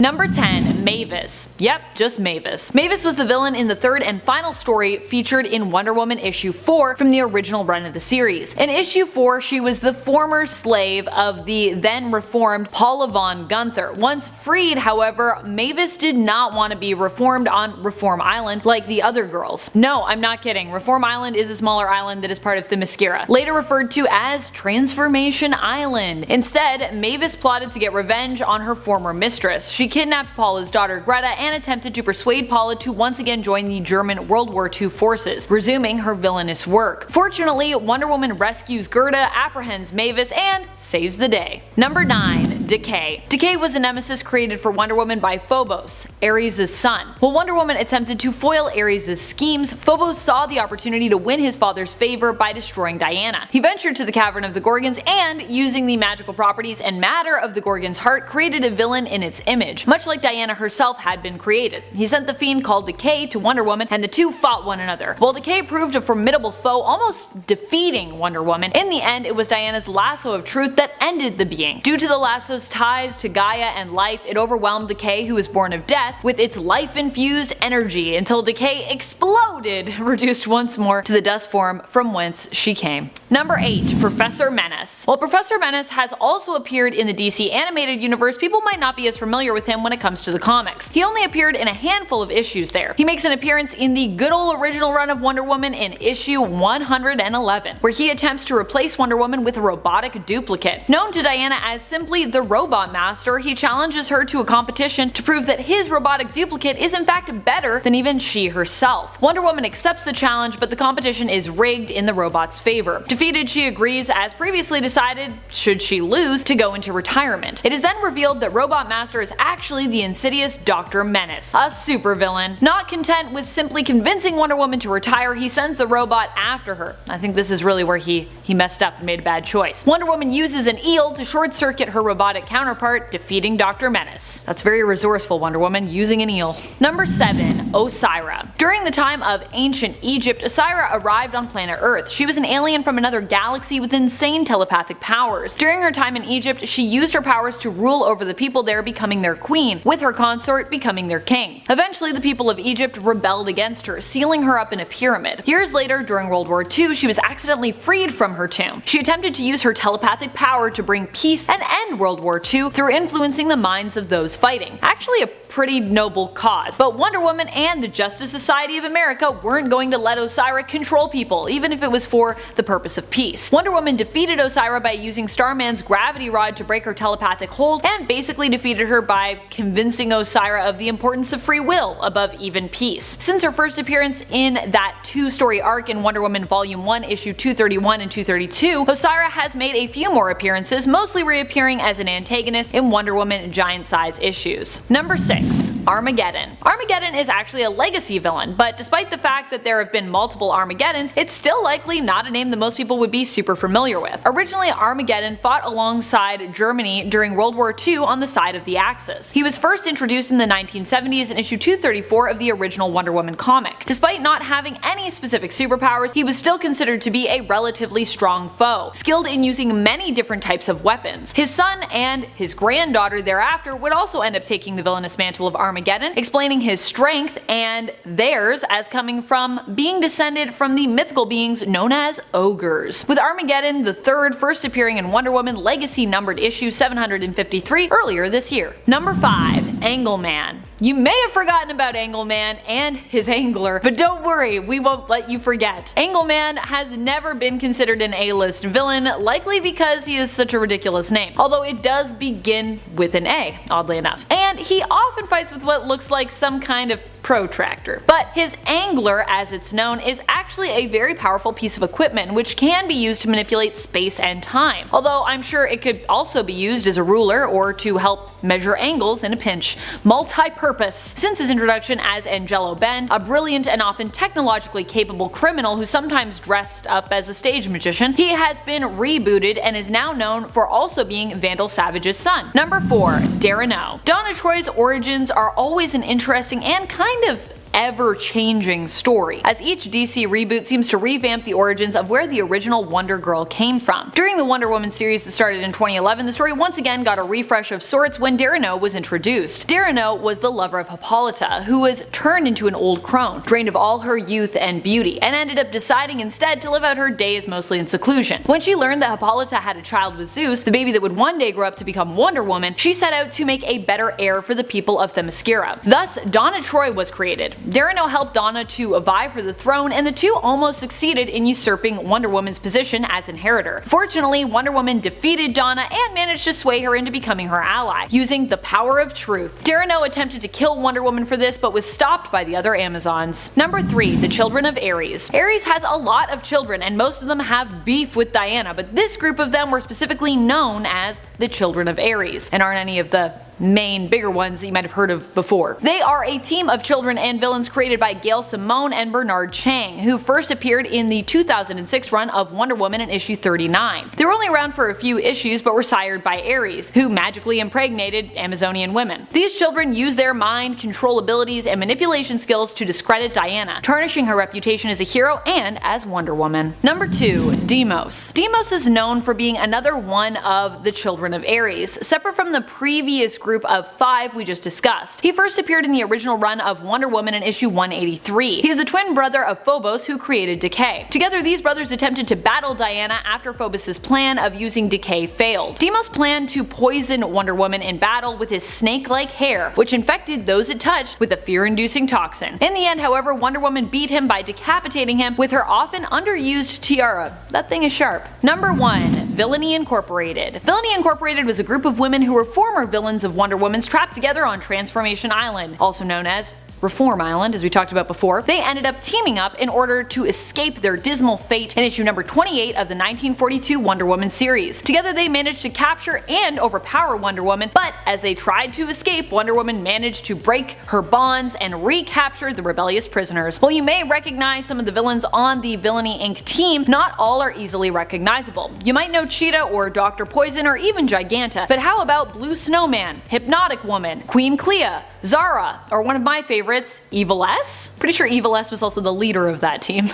Number 10. Mavis. Yep, just Mavis. Mavis was the villain in the third and final story featured in Wonder Woman issue 4 from the original run of the series. In issue 4, she was the former slave of the then reformed Paula von Gunther. Once freed, however, Mavis did not want to be reformed on Reform Island like the other girls. No, I'm not kidding. Reform Island is a smaller island that is part of Themyscira, later referred to as Transformation Island. Instead, Mavis plotted to get revenge on her former mistress. She kidnapped Paula's daughter Greta and attempted to persuade Paula to once again join the German World War II forces, resuming her villainous work. Fortunately, Wonder Woman rescues Gerda, apprehends Mavis, and saves the day. Number 9. DECAY. DECAY was a nemesis created for Wonder Woman by Phobos, Ares' son. While Wonder Woman attempted to foil Ares' schemes, Phobos saw the opportunity to win his father's favor by destroying Diana. He ventured to the Cavern of the Gorgons and, using the magical properties and matter of the Gorgon's heart, created a villain in its image, much like Diana herself had been created. He sent the fiend called DECAY to Wonder Woman, and the two fought one another. While DECAY proved a formidable foe, almost defeating Wonder Woman, in the end it was Diana's lasso of truth that ended the being. Due to the lasso's ties to Gaia and life, it overwhelmed DECAY, who was born of death, with its life-infused energy until DECAY exploded, reduced once more to the dust form from whence she came. Number 8. Professor Menace. While Professor Menace has also appeared in the DC animated universe, people might not be as familiar with him when it comes to the comics. He only appeared in a handful of issues there. He makes an appearance in the good old original run of Wonder Woman in issue 111, where he attempts to replace Wonder Woman with a robotic duplicate. Known to Diana as simply the Robot Master, he challenges her to a competition to prove that his robotic duplicate is in fact better than even she herself. Wonder Woman accepts the challenge, but the competition is rigged in the robot's favor. Defeated, she agrees, as previously decided, should she lose, to go into retirement. It is then revealed that Robot Master is actually the insidious Dr. Menace, a supervillain. Not content with simply convincing Wonder Woman to retire, he sends the robot after her. I think this is really where he messed up and made a bad choice. Wonder Woman uses an eel to short-circuit her robotic counterpart, defeating Dr. Menace. That's very resourceful, Wonder Woman, using an eel. Number 7. OSIRA. During the time of ancient Egypt, OSIRA arrived on planet Earth. She was an alien from another galaxy with insane telepathic powers. During her time in Egypt, she used her powers to rule over the people there, becoming their queen, with her consort becoming their king. Eventually, the people of Egypt rebelled against her, sealing her up in a pyramid. Years later, during World War II, she was accidentally freed from her tomb. She attempted to use her telepathic power to bring peace and end World War II through influencing the minds of those fighting. Actually a pretty noble cause. But Wonder Woman and the Justice Society of America weren't going to let OSIRA control people, even if it was for the purpose of peace. Wonder Woman defeated OSIRA by using Starman's gravity rod to break her telepathic hold, and basically defeated her by convincing OSIRA of the importance of free will above even peace. Since her first appearance in that two-story arc in Wonder Woman Volume 1, issue 231 and 232, OSIRA has made a few more appearances, mostly reappearing as an antagonist in Wonder Woman giant-size issues. Number 6. Armageddon. Armageddon is actually a legacy villain, but despite the fact that there have been multiple Armageddons, it's still likely not a name that most people would be super familiar with. Originally, Armageddon fought alongside Germany during World War II on the side of the Axis. He was first introduced in the 1970s in issue 234 of the original Wonder Woman comic. Despite not having any specific superpowers, he was still considered to be a relatively strong foe, skilled in using many different types of weapons. His son and his granddaughter thereafter would also end up taking the villainous mantle of Armageddon, explaining his strength and theirs as coming from being descended from the mythical beings known as ogres. With Armageddon the third first appearing in Wonder Woman Legacy numbered issue 753 earlier this year. Number 5. Angleman. You may have forgotten about Angleman and his angler, but don't worry, we won't let you forget. Angleman has never been considered an A-list villain, likely because he is such a ridiculous name, although it does begin with an A, oddly enough. And he often fights with what looks like some kind of protractor. But his angler, as it's known, is actually a very powerful piece of equipment which can be used to manipulate space and time, although I'm sure it could also be used as a ruler or to help measure angles in a pinch. Multi-purpose. Since his introduction as Angelo Ben, a brilliant and often technologically capable criminal who sometimes dressed up as a stage magician, he has been rebooted and is now known for also being Vandal Savage's son. Number 4. Darren O. Donna Troy's origins are always an interesting and kind of ever-changing story, as each DC reboot seems to revamp the origins of where the original Wonder Girl came from. During the Wonder Woman series that started in 2011, the story once again got a refresh of sorts when DECAY was introduced. DECAY was the lover of Hippolyta, who was turned into an old crone, drained of all her youth and beauty, and ended up deciding instead to live out her days mostly in seclusion. When she learned that Hippolyta had a child with Zeus, the baby that would one day grow up to become Wonder Woman, she set out to make a better heir for the people of Themyscira. Thus, Donna Troy was created. DECAY helped Donna to vie for the throne, and the two almost succeeded in usurping Wonder Woman's position as inheritor. Fortunately, Wonder Woman defeated Donna and managed to sway her into becoming her ally, using the power of truth. DECAY attempted to kill Wonder Woman for this, but was stopped by the other Amazons. Number 3. The Children of Ares. Ares has a lot of children, and most of them have beef with Diana, but this group of them were specifically known as the Children of Ares, and aren't any of the main bigger ones that you might have heard of before. They are a team of children and villains created by Gail Simone and Bernard Chang, who first appeared in the 2006 run of Wonder Woman in issue 39. They were only around for a few issues but were sired by Ares, who magically impregnated Amazonian women. These children use their mind, control abilities, and manipulation skills to discredit Diana, tarnishing her reputation as a hero and as Wonder Woman. Number 2. DEIMOS. DEIMOS is known for being another one of the Children of Ares, separate from the previous group of 5 we just discussed. He first appeared in the original run of Wonder Woman in issue 183. He is the twin brother of Phobos, who created DECAY. Together, these brothers attempted to battle Diana after Phobos' plan of using DECAY failed. Deimos planned to poison Wonder Woman in battle with his snake-like hair, which infected those it touched with a fear-inducing toxin. In the end, however, Wonder Woman beat him by decapitating him with her often underused tiara. That thing is sharp. Number 1. VILLAINY Incorporated. VILLAINY Incorporated was a group of women who were former villains of Wonder Woman's trapped together on Transformation Island, also known as Reform Island, as we talked about before. They ended up teaming up in order to escape their dismal fate in issue number 28 of the 1942 Wonder Woman series. Together they managed to capture and overpower Wonder Woman, but as they tried to escape, Wonder Woman managed to break her bonds and recapture the rebellious prisoners. While you may recognize some of the villains on the VILLAINY Inc. team, not all are easily recognizable. You might know Cheetah or Dr. Poison or even Giganta, but how about Blue Snowman, Hypnotic Woman, Queen Clea, Zara, or one of my favorites, Evil S? Pretty sure Evil S was also the leader of that team.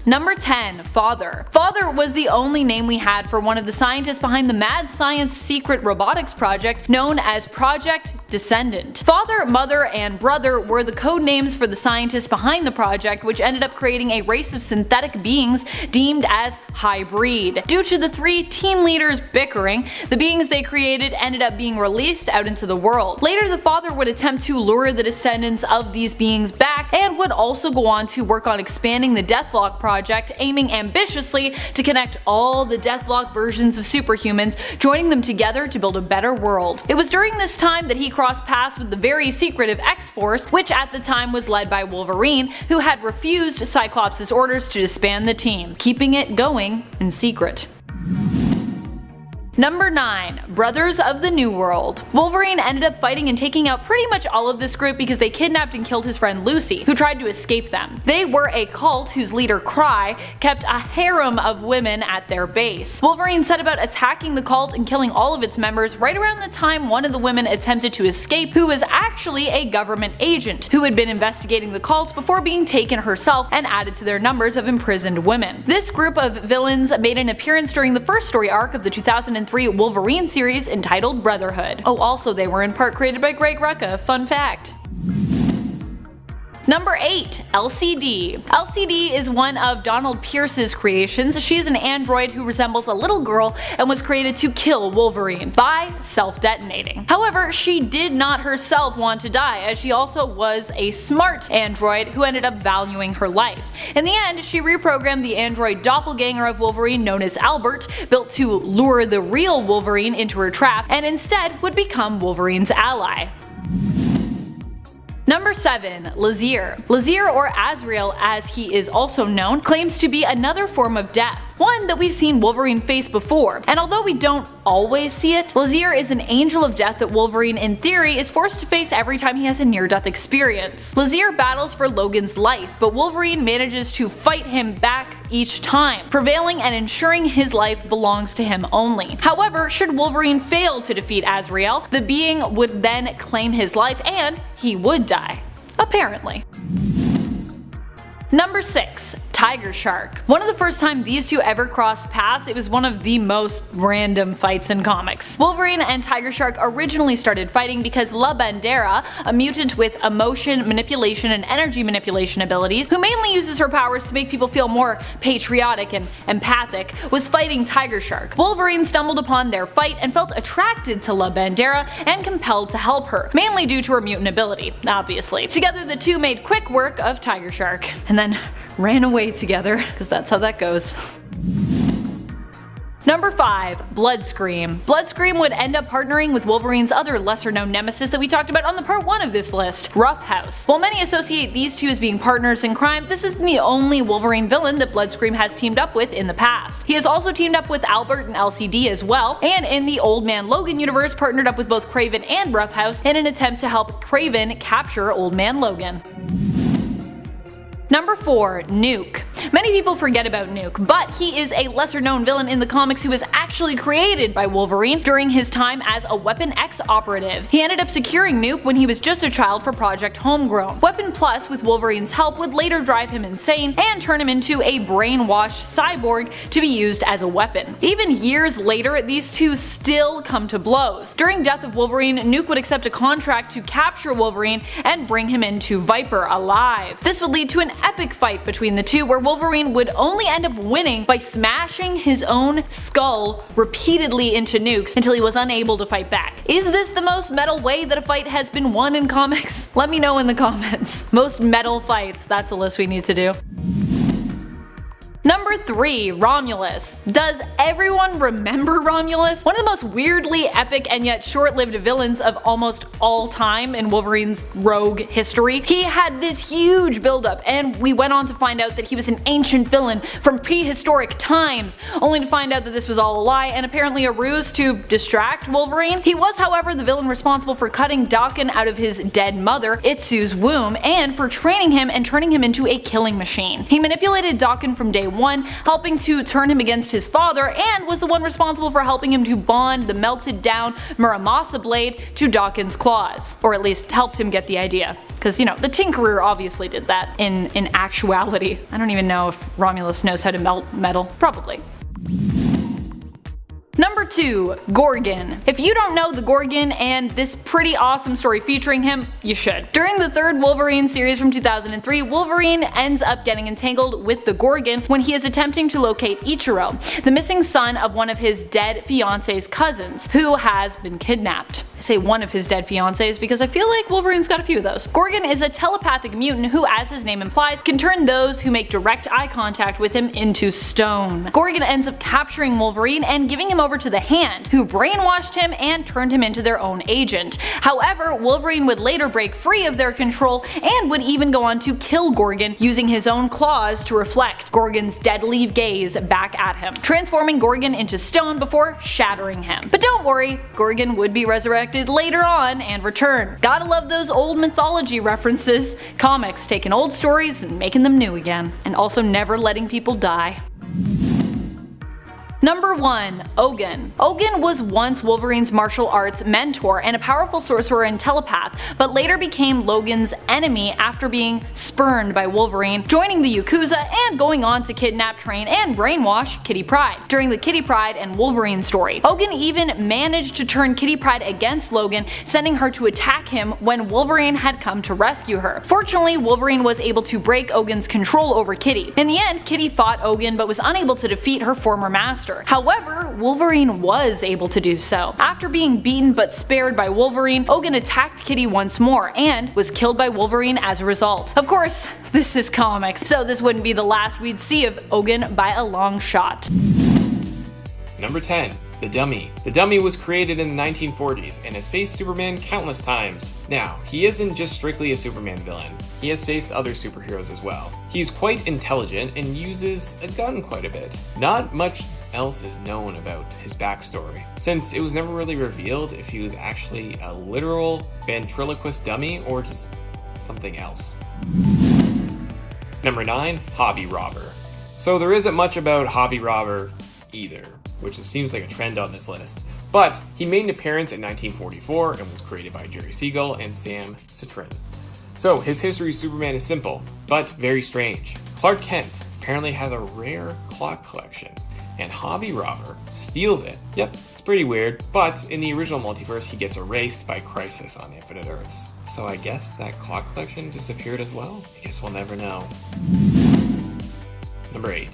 Number 10. Father. Father was the only name we had for one of the scientists behind the mad science secret robotics project known as Project Descendant. Father, Mother, and Brother were the code names for the scientists behind the project, which ended up creating a race of synthetic beings deemed as hybrid. Due to the 3 team leaders bickering, the beings they created ended up being released out into the world. Later, the Father would attempt to lure the descendants of these beings back and would also go on to work on expanding the Deathlock project, aiming ambitiously to connect all the Deathlock versions of superhumans, joining them together to build a better world. It was during this time that he crossed paths with the very secretive X-Force, which at the time was led by Wolverine, who had refused Cyclops' orders to disband the team, keeping it going in secret. Number 9. Brothers of the New World. Wolverine ended up fighting and taking out pretty much all of this group because they kidnapped and killed his friend Lucy, who tried to escape them. They were a cult whose leader, Cry, kept a harem of women at their base. Wolverine set about attacking the cult and killing all of its members right around the time one of the women attempted to escape, who was actually a government agent who had been investigating the cult before being taken herself and added to their numbers of imprisoned women. This group of villains made an appearance during the first story arc of the 2003 Wolverine series entitled Brotherhood. Oh, also they were in part created by Greg Rucka, fun fact. Number 8. LCD. LCD is one of Donald Pierce's creations. She is an android who resembles a little girl and was created to kill Wolverine by self-detonating. However, she did not herself want to die, as she also was a smart android who ended up valuing her life. In the end, she reprogrammed the android doppelganger of Wolverine known as Albert, built to lure the real Wolverine into her trap, and instead would become Wolverine's ally. Number 7. Lazeer. Lazeer, or Azrael as he is also known, claims to be another form of death, one that we've seen Wolverine face before, and although we don't always see it, Lazeer is an angel of death that Wolverine in theory is forced to face every time he has a near-death experience. Lazeer battles for Logan's life, but Wolverine manages to fight him back each time, prevailing and ensuring his life belongs to him only. However, should Wolverine fail to defeat Azrael, the being would then claim his life and he would die. Apparently. Number 6. Tiger Shark. One of the first time these two ever crossed paths, it was one of the most random fights in comics. Wolverine and Tiger Shark originally started fighting because La Bandera, a mutant with emotion, manipulation, and energy manipulation abilities, who mainly uses her powers to make people feel more patriotic and empathic, was fighting Tiger Shark. Wolverine stumbled upon their fight and felt attracted to La Bandera and compelled to help her, mainly due to her mutant ability, obviously. Together the two made quick work of Tiger Shark, and then ran away together, because that's how that goes. Number 5. BLOODSCREAM. BLOODSCREAM would end up partnering with Wolverine's other lesser known nemesis that we talked about on the part 1 of this list, Roughhouse. While many associate these two as being partners in crime, this isn't the only Wolverine villain that BLOODSCREAM has teamed up with in the past. He has also teamed up with Albert and LCD as well, and in the Old Man Logan universe partnered up with both Kraven and Roughhouse in an attempt to help Kraven capture Old Man Logan. Number 4. NUKE. Many people forget about NUKE, but he is a lesser known villain in the comics who was actually created by Wolverine during his time as a Weapon X operative. He ended up securing NUKE when he was just a child for Project Homegrown. Weapon Plus, with Wolverine's help, would later drive him insane and turn him into a brainwashed cyborg to be used as a weapon. Even years later, these two still come to blows. During Death of Wolverine, NUKE would accept a contract to capture Wolverine and bring him into Viper alive. This would lead to an epic fight between the two, where Wolverine would only end up winning by smashing his own skull repeatedly into NUKE's until he was unable to fight back. Is this the most metal way that a fight has been won in comics? Let me know in the comments. Most metal fights, that's a list we need to do. Number 3. Romulus. Does everyone remember Romulus? One of the most weirdly epic and yet short-lived villains of almost all time in Wolverine's rogue history. He had this huge buildup, and we went on to find out that he was an ancient villain from prehistoric times, only to find out that this was all a lie and apparently a ruse to distract Wolverine. He was, however, the villain responsible for cutting Daken out of his dead mother, Itsu's womb, and for training him and turning him into a killing machine. He manipulated Daken from day one, helping to turn him against his father, and was the one responsible for helping him to bond the melted down Muramasa blade to Daken's claws. Or at least helped him get the idea. Because, you know, the Tinkerer obviously did that in actuality. I don't even know if Romulus knows how to melt metal. Probably. Number 2. Gorgon. If you don't know the Gorgon and this pretty awesome story featuring him, you should. During the 3rd Wolverine series from 2003, Wolverine ends up getting entangled with the Gorgon when he is attempting to locate Ichiro, the missing son of one of his dead fiance's cousins, who has been kidnapped. I say one of his dead fiancés because I feel like Wolverine's got a few of those. Gorgon is a telepathic mutant who, as his name implies, can turn those who make direct eye contact with him into stone. Gorgon ends up capturing Wolverine and giving him over to the Hand, who brainwashed him and turned him into their own agent. However, Wolverine would later break free of their control and would even go on to kill Gorgon, using his own claws to reflect Gorgon's deadly gaze back at him, transforming Gorgon into stone before shattering him. But don't worry, Gorgon would be resurrected later on and return. Gotta love those old mythology references. Comics taking old stories and making them new again, and also never letting people die. Number 1. OGUN. OGUN was once Wolverine's martial arts mentor and a powerful sorcerer and telepath, but later became Logan's enemy after being spurned by Wolverine, joining the Yakuza, and going on to kidnap, train, and brainwash Kitty Pryde. During the Kitty Pryde and Wolverine story, OGUN even managed to turn Kitty Pryde against Logan, sending her to attack him when Wolverine had come to rescue her. Fortunately, Wolverine was able to break OGUN's control over Kitty. In the end, Kitty fought OGUN but was unable to defeat her former master. However, Wolverine was able to do so. After being beaten but spared by Wolverine, OGUN attacked Kitty once more and was killed by Wolverine as a result. Of course, this is comics, so this wouldn't be the last we'd see of OGUN by a long shot. Number 10. The Dummy. The Dummy was created in the 1940s and has faced Superman countless times. Now, he isn't just strictly a Superman villain, he has faced other superheroes as well. He's quite intelligent and uses a gun quite a bit. Not much else is known about his backstory, since it was never really revealed if he was actually a literal ventriloquist dummy or just something else. Number 9. Hobby Robber. So there isn't much about Hobby Robber either, which seems like a trend on this list. But he made an appearance in 1944 and was created by Jerry Siegel and Sam Citrin. So his history of Superman is simple, but very strange. Clark Kent apparently has a rare clock collection, and Hobby Robber steals it. Yep, it's pretty weird, but in the original multiverse he gets erased by Crisis on Infinite Earths. So I guess that clock collection disappeared as well? I guess we'll never know. Number 8.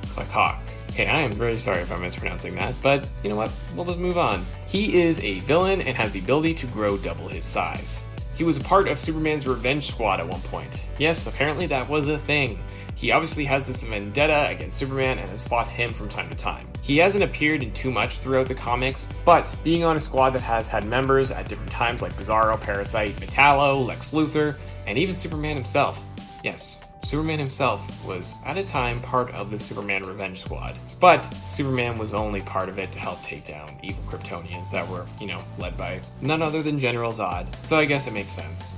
Klakok. Okay, I am very sorry if I'm mispronouncing that, but you know what? We'll just move on. He is a villain and has the ability to grow double his size. He was a part of Superman's Revenge Squad at one point. Yes, apparently that was a thing. He obviously has this vendetta against Superman and has fought him from time to time. He hasn't appeared in too much throughout the comics, but being on a squad that has had members at different times like Bizarro, Parasite, Metallo, Lex Luthor, and even Superman himself. Yes, Superman himself was at a time part of the Superman Revenge Squad, but Superman was only part of it to help take down evil Kryptonians that were, led by none other than General Zod, so I guess it makes sense.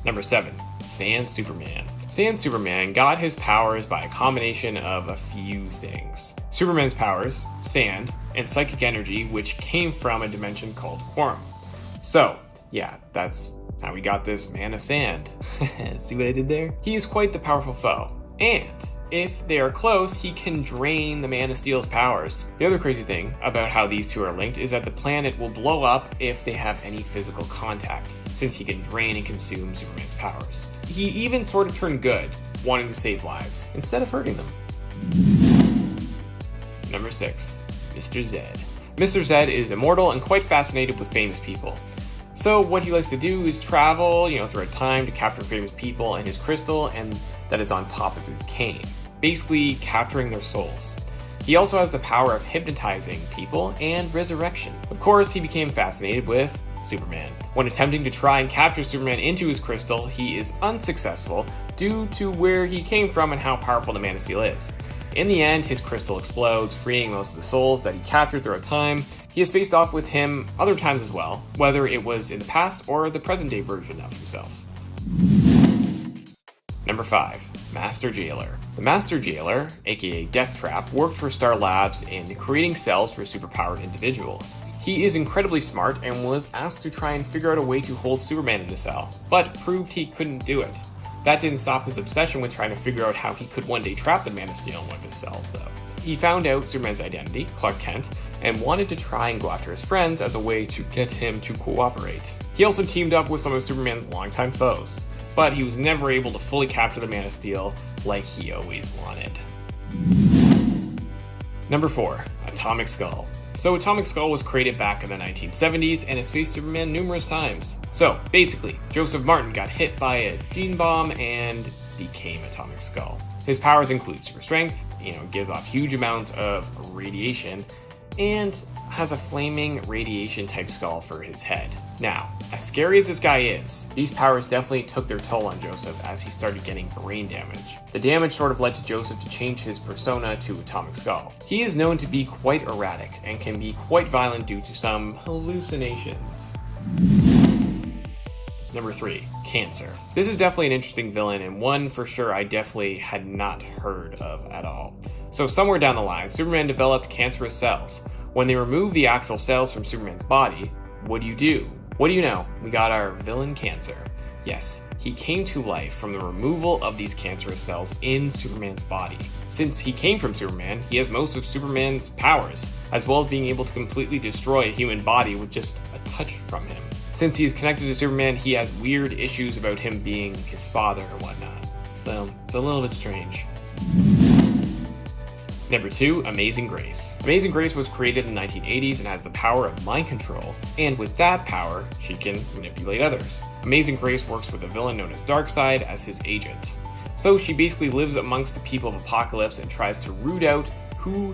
Number 7. Sand Superman. Sand Superman got his powers by a combination of a few things. Superman's powers, sand, and psychic energy, which came from a dimension called Quorum. So, yeah, that's how he got this Man of Sand. See what I did there? He is quite the powerful foe, and if they are close, he can drain the Man of Steel's powers. The other crazy thing about how these two are linked is that the planet will blow up if they have any physical contact, since he can drain and consume Superman's powers. He even sort of turned good, wanting to save lives, instead of hurting them. Number 6. Mr. Zed. Mr. Zed is immortal and quite fascinated with famous people. So what he likes to do is travel, throughout time to capture famous people and his crystal, and that is on top of his cane, basically capturing their souls. He also has the power of hypnotizing people and resurrection. Of course, he became fascinated with Superman. When attempting to try and capture Superman into his crystal, he is unsuccessful due to where he came from and how powerful the Man of Steel is. In the end, his crystal explodes, freeing most of the souls that he captured throughout time. He has faced off with him other times as well, whether it was in the past or the present day version of himself. Number 5. Master Jailer. The Master Jailer, aka Death Trap, worked for Star Labs in creating cells for superpowered individuals. He is incredibly smart and was asked to try and figure out a way to hold Superman in the cell, but proved he couldn't do it. That didn't stop his obsession with trying to figure out how he could one day trap the Man of Steel in one of his cells, though. He found out Superman's identity, Clark Kent, and wanted to try and go after his friends as a way to get him to cooperate. He also teamed up with some of Superman's longtime foes, but he was never able to fully capture the Man of Steel like he always wanted. Number 4. Atomic Skull. So Atomic Skull was created back in the 1970s and has faced Superman numerous times. So basically, Joseph Martin got hit by a gene bomb and became Atomic Skull. His powers include super strength, gives off huge amounts of radiation, and has a flaming radiation type skull for his head. Now, as scary as this guy is, these powers definitely took their toll on Joseph as he started getting brain damage. The damage sort of led to Joseph to change his persona to Atomic Skull. He is known to be quite erratic and can be quite violent due to some hallucinations. Number 3. Cancer. This is definitely an interesting villain and one for sure I definitely had not heard of at all. So somewhere down the line, Superman developed cancerous cells. When they removed the actual cells from Superman's body, what do? What do you know? We got our villain Cancer. Yes, he came to life from the removal of these cancerous cells in Superman's body. Since he came from Superman, he has most of Superman's powers, as well as being able to completely destroy a human body with just a touch from him. Since he is connected to Superman, he has weird issues about him being his father or whatnot. So, it's a little bit strange. Number 2, Amazing Grace. Amazing Grace was created in the 1980s and has the power of mind control, and with that power, she can manipulate others. Amazing Grace works with a villain known as Darkseid as his agent. So she basically lives amongst the people of Apokolips and tries to root out who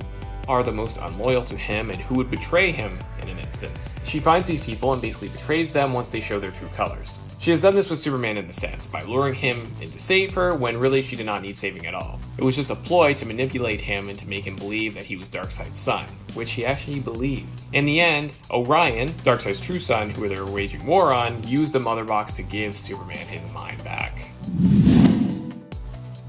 are the most unloyal to him and who would betray him in an instance. She finds these people and basically betrays them once they show their true colors. She has done this with Superman in the sense, by luring him in to save her when really she did not need saving at all. It was just a ploy to manipulate him and to make him believe that he was Darkseid's son, which he actually believed. In the end, Orion, Darkseid's true son, who they were waging war on, used the Mother Box to give Superman his mind back.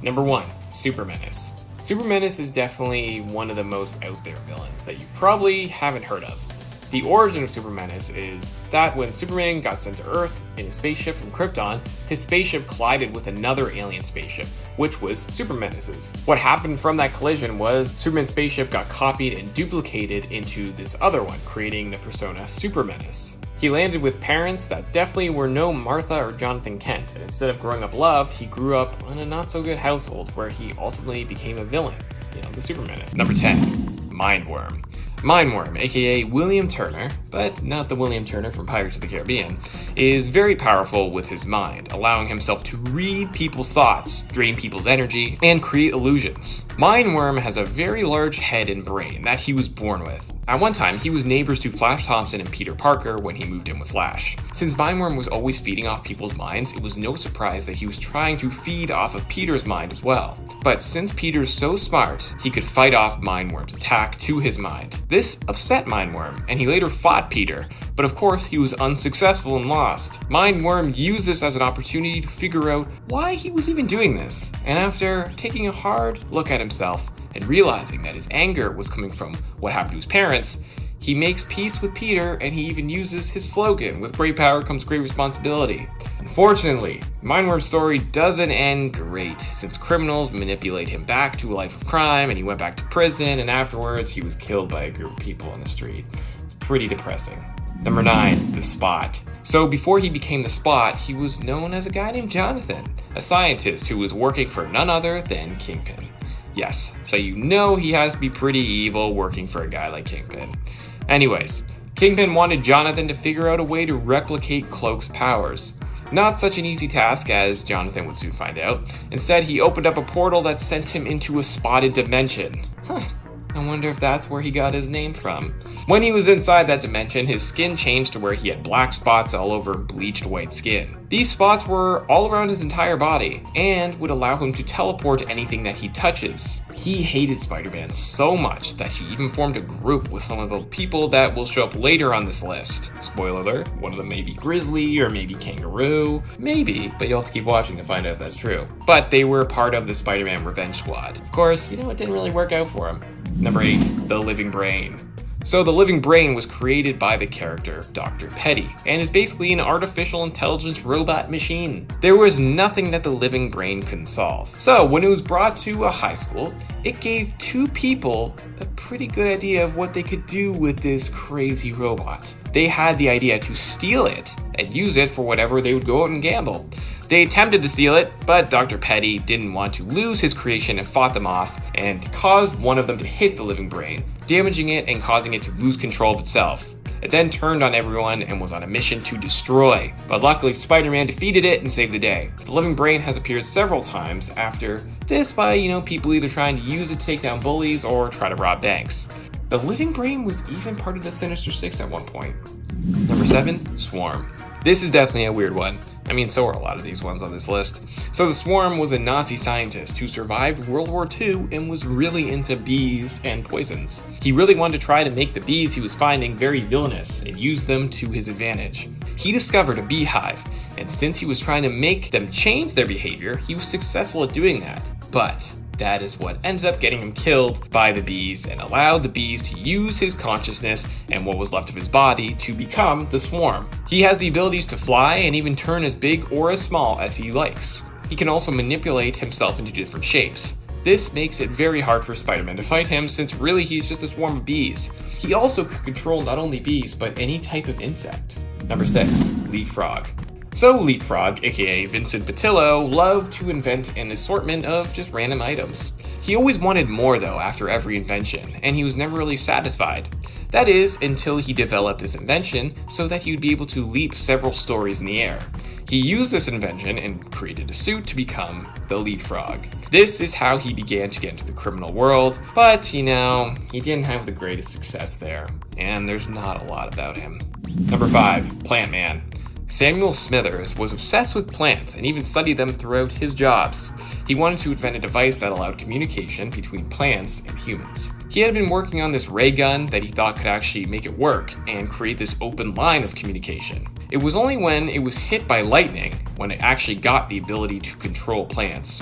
Number 1, Super Menace. Super Menace is definitely one of the most out there villains that you probably haven't heard of. The origin of Super Menace is that when Superman got sent to Earth in a spaceship from Krypton, his spaceship collided with another alien spaceship, which was Super Menace's. What happened from that collision was Superman's spaceship got copied and duplicated into this other one, creating the persona Super Menace. He landed with parents that definitely were no Martha or Jonathan Kent, and instead of growing up loved, he grew up in a not-so-good household where he ultimately became a villain, the Super Menace. Number 10, MINDWORM. MINDWORM, aka William Turner, but not the William Turner from Pirates of the Caribbean, is very powerful with his mind, allowing himself to read people's thoughts, drain people's energy, and create illusions. MINDWORM has a very large head and brain that he was born with. At one time, he was neighbors to Flash Thompson and Peter Parker when he moved in with Flash. Since MINDWORM was always feeding off people's minds, it was no surprise that he was trying to feed off of Peter's mind as well. But since Peter's so smart, he could fight off MINDWORM's attack to his mind. This upset MINDWORM, and he later fought Peter, but of course he was unsuccessful and lost. MINDWORM used this as an opportunity to figure out why he was even doing this, and after taking a hard look at himself, and realizing that his anger was coming from what happened to his parents, he makes peace with Peter, and he even uses his slogan, "With great power comes great responsibility." Unfortunately, MINDWORM's story doesn't end great, since criminals manipulate him back to a life of crime, and he went back to prison, and afterwards he was killed by a group of people on the street. It's pretty depressing. Number 9, The Spot. So before he became The Spot, he was known as a guy named Jonathan, a scientist who was working for none other than Kingpin. Yes, so he has to be pretty evil working for a guy like Kingpin. Anyways, Kingpin wanted Jonathan to figure out a way to replicate Cloak's powers. Not such an easy task, as Jonathan would soon find out. Instead, he opened up a portal that sent him into a spotted dimension. I wonder if that's where he got his name from. When he was inside that dimension, his skin changed to where he had black spots all over bleached white skin. These spots were all around his entire body and would allow him to teleport anything that he touches. He hated Spider-Man so much that he even formed a group with some of the people that will show up later on this list. Spoiler alert, one of them may be GRIZZLY or maybe KANGAROO. Maybe, but you'll have to keep watching to find out if that's true. But they were part of the Spider-Man Revenge Squad. Of course, it didn't really work out for him. Number 8, The Living Brain. So the Living Brain was created by the character Dr. Petty, and is basically an artificial intelligence robot machine. There was nothing that the Living Brain couldn't solve. So when it was brought to a high school, it gave 2 people a pretty good idea of what they could do with this crazy robot. They had the idea to steal it and use it for whatever they would go out and gamble. They attempted to steal it, but Dr. Petty didn't want to lose his creation and fought them off and caused one of them to hit the Living Brain, damaging it and causing it to lose control of itself. It then turned on everyone and was on a mission to destroy, but luckily Spider-Man defeated it and saved the day. The Living Brain has appeared several times after this by, people either trying to use it to take down bullies or try to rob banks. The Living Brain was even part of the Sinister Six at one point. Number 7, Swarm. This is definitely a weird one. So are a lot of these ones on this list. So the Swarm was a Nazi scientist who survived World War II and was really into bees and poisons. He really wanted to try to make the bees he was finding very villainous and use them to his advantage. He discovered a beehive, and since he was trying to make them change their behavior, he was successful at doing that. But that is what ended up getting him killed by the bees and allowed the bees to use his consciousness and what was left of his body to become the Swarm. He has the abilities to fly and even turn as big or as small as he likes. He can also manipulate himself into different shapes. This makes it very hard for Spider-Man to fight him, since really he's just a swarm of bees. He also could control not only bees, but any type of insect. Number 6, Leapfrog. So Leapfrog, aka Vincent Patillo, loved to invent an assortment of just random items. He always wanted more though after every invention, and he was never really satisfied. That is, until he developed this invention so that he would be able to leap several stories in the air. He used this invention and created a suit to become the Leapfrog. This is how he began to get into the criminal world, but he didn't have the greatest success there, and there's not a lot about him. Number 5, PLANTMAN. Samuel Smithers was obsessed with plants and even studied them throughout his jobs. He wanted to invent a device that allowed communication between plants and humans. He had been working on this ray gun that he thought could actually make it work and create this open line of communication. It was only when it was hit by lightning when it actually got the ability to control plants.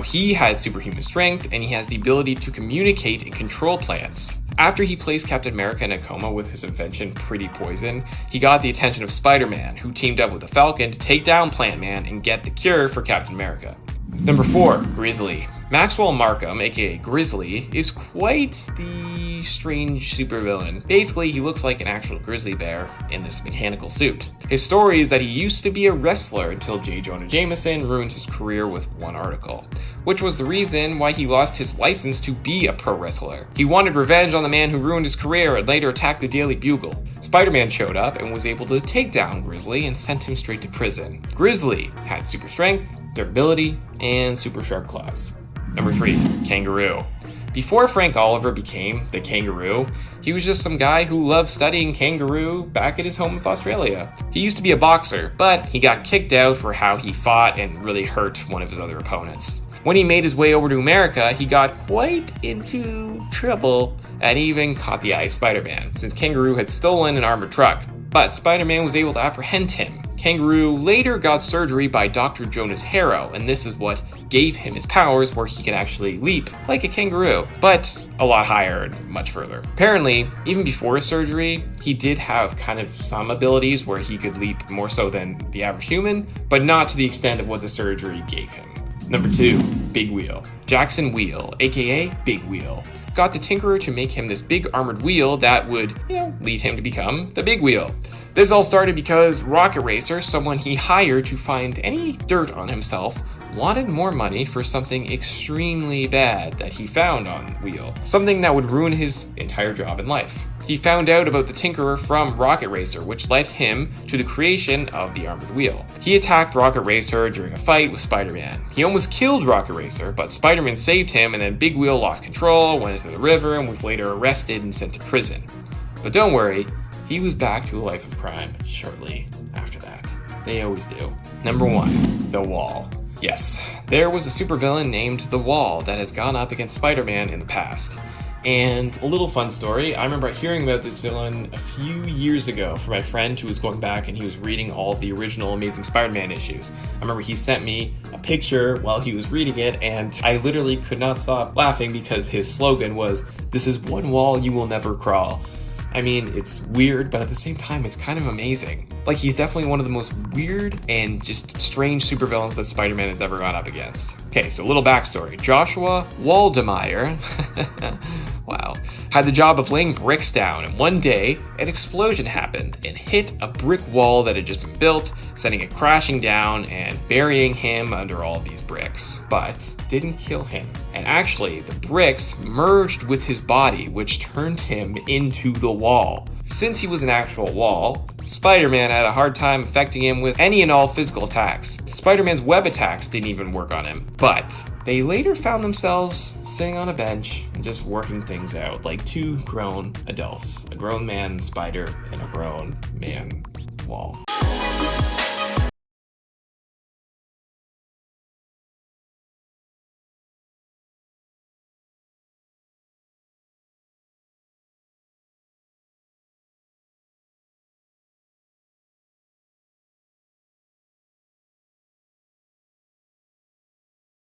He had superhuman strength and he has the ability to communicate and control plants. After he placed Captain America in a coma with his invention Pretty Poison, he got the attention of Spider-Man, who teamed up with the Falcon to take down PLANTMAN and get the cure for Captain America. Number 4. GRIZZLY. Maxwell Markham, aka Grizzly, is quite the strange supervillain. Basically, he looks like an actual grizzly bear in this mechanical suit. His story is that he used to be a wrestler until J. Jonah Jameson ruined his career with one article, which was the reason why he lost his license to be a pro wrestler. He wanted revenge on the man who ruined his career and later attacked the Daily Bugle. Spider-Man showed up and was able to take down Grizzly and sent him straight to prison. Grizzly had super strength, durability, and super sharp claws. Number 3. Kangaroo. Before Frank Oliver became the Kangaroo, he was just some guy who loved studying kangaroo back at his home in Australia. He used to be a boxer, but he got kicked out for how he fought and really hurt one of his other opponents. When he made his way over to America, he got quite into trouble and even caught the eye of Spider-Man, since Kangaroo had stolen an armored truck. But Spider-Man was able to apprehend him. Kangaroo later got surgery by Dr. Jonas Harrow, and this is what gave him his powers where he could actually leap like a kangaroo, but a lot higher and much further. Apparently, even before his surgery, he did have kind of some abilities where he could leap more so than the average human, but not to the extent of what the surgery gave him. Number 2, Big Wheel. Jackson Wheel, aka Big Wheel, got the Tinkerer to make him this big armored wheel that would, lead him to become the Big Wheel. This all started because Rocket Racer, someone he hired to find any dirt on himself, wanted more money for something extremely bad that he found on Wheel, something that would ruin his entire job in life. He found out about the Tinkerer from Rocket Racer, which led him to the creation of the armored wheel. He attacked Rocket Racer during a fight with Spider-Man. He almost killed Rocket Racer, but Spider-Man saved him, and then Big Wheel lost control, went into the river, and was later arrested and sent to prison. But don't worry, he was back to a life of crime shortly after that. They always do. Number 1, The Wall. Yes, there was a supervillain named The Wall that has gone up against Spider-Man in the past. And a little fun story, I remember hearing about this villain a few years ago from my friend who was going back and he was reading all of the original Amazing Spider-Man issues. I remember he sent me a picture while he was reading it, and I literally could not stop laughing because his slogan was, "This is one wall you will never crawl." I mean, it's weird, but at the same time, it's kind of amazing. Like, he's definitely one of the most weird and just strange supervillains that Spider-Man has ever gone up against. Okay, so a little backstory. Joshua Waldemeier, wow, had the job of laying bricks down, and one day, an explosion happened and hit a brick wall that had just been built, sending it crashing down and burying him under all these bricks. But didn't kill him. And actually, the bricks merged with his body, which turned him into the wall. Since he was an actual wall, Spider-Man had a hard time affecting him with any and all physical attacks. Spider-Man's web attacks didn't even work on him. But they later found themselves sitting on a bench and just working things out like two grown adults. A grown man spider and a grown man wall.